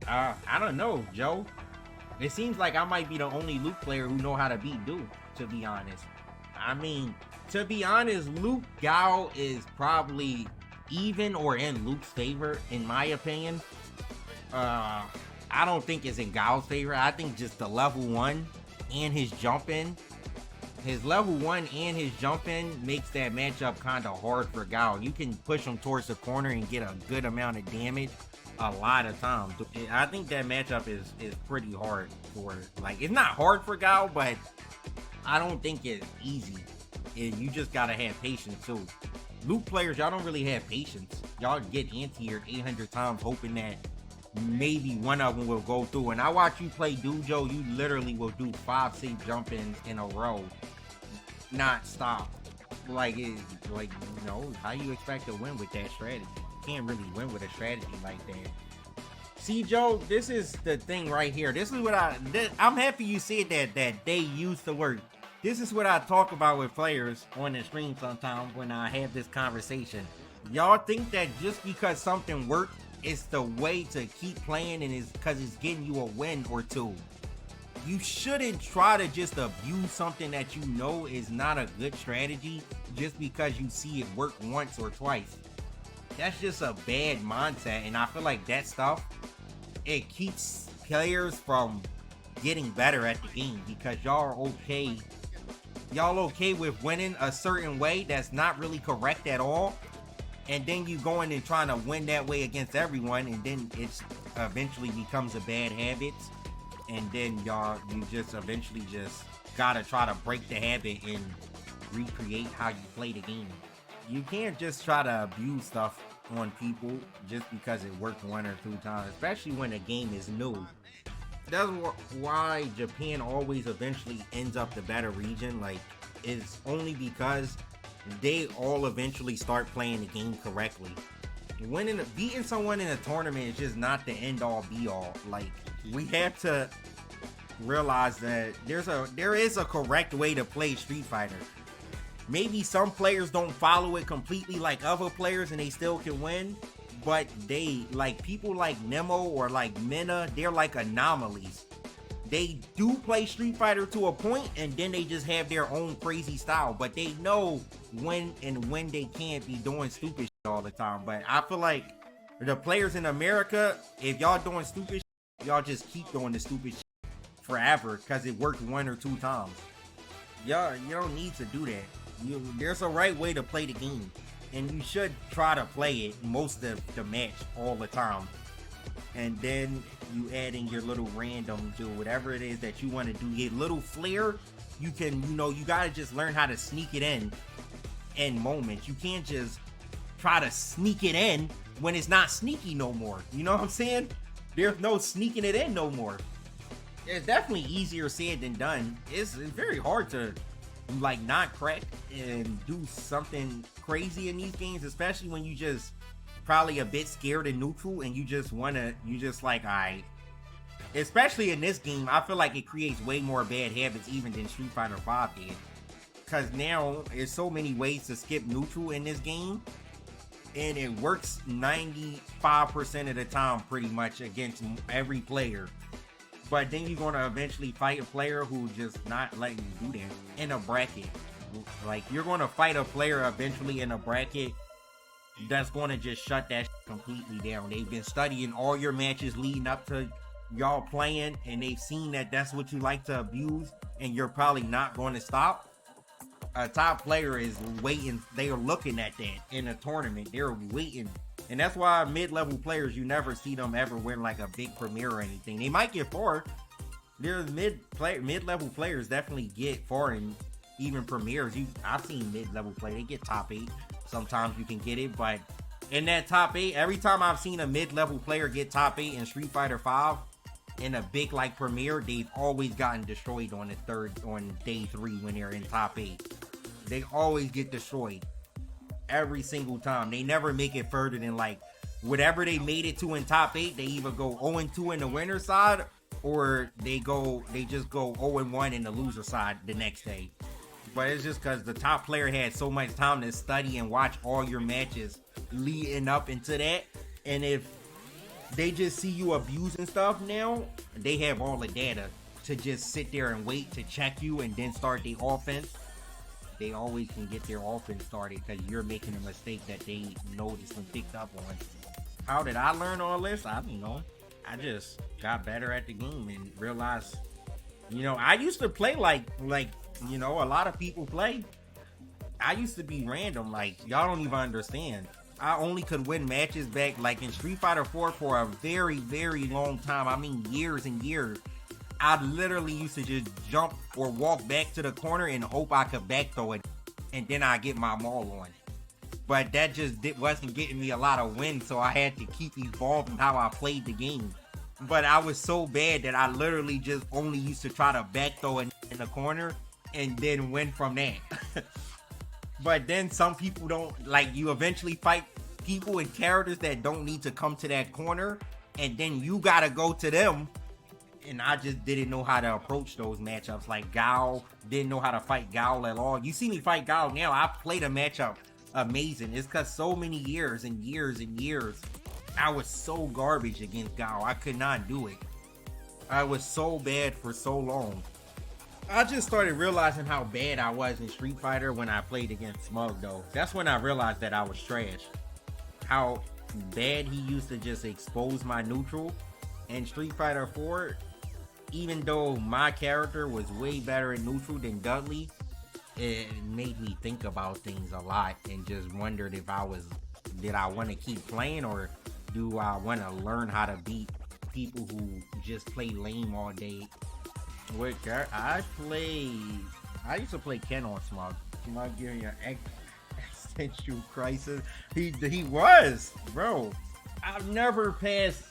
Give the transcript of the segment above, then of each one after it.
I don't know, Joe. It seems like I might be the only Luke player who know how to beat Duke, to be honest. I mean, to be honest, Luke Gao is probably even or in Luke's favor, in my opinion. I don't think it's in Gao's favor. I think just the level 1 and his jumping. His level 1 and his jumping makes that matchup kind of hard for Gao. You can push him towards the corner and get a good amount of damage a lot of times. I think that matchup is pretty hard for, like, it's not hard for Gao, but I don't think it's easy. You just gotta have patience too. Luke players, y'all don't really have patience. Y'all get anti-aired 800 times hoping that maybe one of them will go through. And I watch you play Dujo, you literally will do 5 safe jump-ins in a row, not stop. Like, you know, how you expect to win with that strategy? You can't really win with a strategy like that. See, Joe, this is the thing right here. This is what I'm happy you said that they used to work. This is what I talk about with players on the stream sometimes when I have this conversation. Y'all think that just because something worked, it's the way to keep playing and it's because it's getting you a win or two. You shouldn't try to just abuse something that you know is not a good strategy just because you see it work once or twice. That's just a bad mindset, and I feel like that stuff, it keeps players from getting better at the game because y'all are okay with winning a certain way that's not really correct at all, and then you going and trying to win that way against everyone, and then it's eventually becomes a bad habit, and then you just eventually just gotta try to break the habit and recreate how you play the game. You can't just try to abuse stuff on people just because it worked 1 or 2 times, especially when the game is new. That's why Japan always eventually ends up the better region. Like, it's only because they all eventually start playing the game correctly. Beating someone in a tournament is just not the end all be all. Like, we have to realize that there is a correct way to play Street Fighter. Maybe some players don't follow it completely like other players and they still can win, but they, like people like Nemo or like Mena, they're like anomalies. They do play Street Fighter to a point and then they just have their own crazy style, but they know when they can't be doing stupid shit all the time. But I feel like the players in America, if y'all doing stupid shit, y'all just keep doing the stupid shit forever because it worked 1 or 2 times. Y'all, you don't need to do that. There's a right way to play the game, and you should try to play it most of the match all the time. And then you add in your little random, do whatever it is that you want to do. Your little flair, you can, you gotta just learn how to sneak it in moments. You can't just try to sneak it in when it's not sneaky no more. You know what I'm saying? There's no sneaking it in no more. It's definitely easier said than done. It's very hard to like not crack and do something crazy in these games, especially when you just probably a bit scared and neutral and you just like, alright. Especially in this game, I feel like it creates way more bad habits even than Street Fighter V did. Cause now there's so many ways to skip neutral in this game, and it works 95% of the time pretty much against every player. But then you're gonna eventually fight a player who's just not letting you do that in a bracket. Like, you're gonna fight a player eventually in a bracket that's gonna just shut that completely down. They've been studying all your matches leading up to y'all playing, and they've seen that that's what you like to abuse, and you're probably not going to stop. A top player is waiting. They are looking at that in a tournament. They're waiting. And that's why mid-level players, you never see them ever win like a big premiere or anything. They might get far. There's mid-level players definitely get far in even premieres. I've seen mid-level players, they get top 8. Sometimes you can get it, but in that top 8, every time I've seen a mid-level player get top 8 in Street Fighter V in a big like premiere, they've always gotten destroyed on day 3 when they're in top 8. They always get destroyed. Every single time. They never make it further than like whatever they made it to in top 8. They either go 0-2 in the winner side, or they just go 0-1 in the loser side the next day. But it's just because the top player had so much time to study and watch all your matches leading up into that. And if they just see you abusing stuff now. They have all the data to just sit there and wait to check you and then start the offense. They always can get their offense started because you're making a mistake that they noticed and picked up on. How did I learn all this? I don't know. I just got better at the game and realized, I used to play like a lot of people play. I used to be random, y'all don't even understand. I only could win matches back like in Street Fighter 4 for a very, very long time. I mean years and years. I literally used to just jump or walk back to the corner and hope I could back throw it, and then I get my maul on. But that just wasn't getting me a lot of wins, so I had to keep evolving how I played the game. But I was so bad that I literally just only used to try to back throw it in the corner and then win from that. But then some people don't, you eventually fight people and characters that don't need to come to that corner, and then you gotta go to them. And I just didn't know how to approach those matchups. Like Gao, didn't know how to fight Gao at all. You see me fight Gao now, I played a matchup amazing. It's because so many years and years and years, I was so garbage against Gao. I could not do it. I was so bad for so long. I just started realizing how bad I was in Street Fighter when I played against Smug though. That's when I realized that I was trash. How bad he used to just expose my neutral in Street Fighter 4. Even though my character was way better in neutral than Dudley, it made me think about things a lot and just wondered if did I want to keep playing, or do I want to learn how to beat people who just play lame all day? I used to play Ken on Smug. Smug giving you an existential crisis. He was, bro. I've never passed.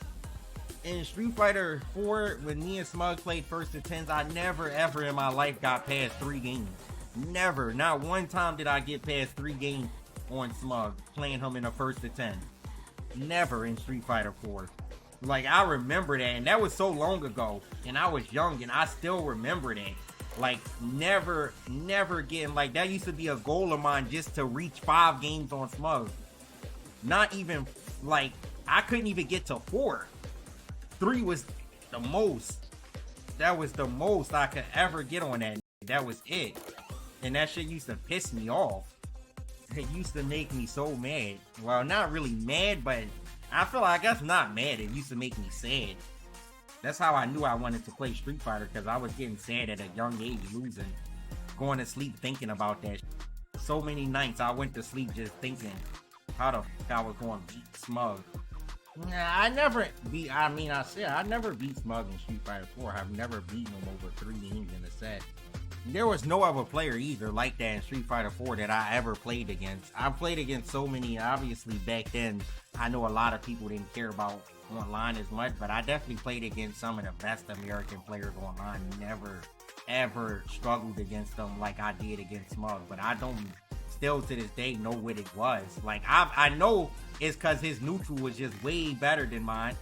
In Street Fighter 4, when me and Smug played first to 10s, I never ever in my life got past 3 games. Never. Not one time did I get past 3 games on Smug, playing him in a first to 10. Never in Street Fighter 4. I remember that, and that was so long ago, and I was young, and I still remember that. Never getting, that used to be a goal of mine, just to reach 5 games on Smug. Not even, I couldn't even get to 4. 3 was the most. That was the most I could ever get on that. That was it. And that shit used to piss me off. It used to make me so mad. Well, not really mad, but I feel like that's not mad. It used to make me sad. That's how I knew I wanted to play Street Fighter, because I was getting sad at a young age, losing. Going to sleep thinking about that. So many nights I went to sleep just thinking how the fuck I was going to beat Smug. Nah, I never beat Smug in Street Fighter 4. I've never beaten him over 3 games in a set. There was no other player either like that in Street Fighter 4 that I ever played against. I played against so many. Obviously back then, I know a lot of people didn't care about online as much, but I definitely played against some of the best American players online. Never ever struggled against them like I did against Smug, but I don't still to this day know what it was. I know it's because his neutral was just way better than mine.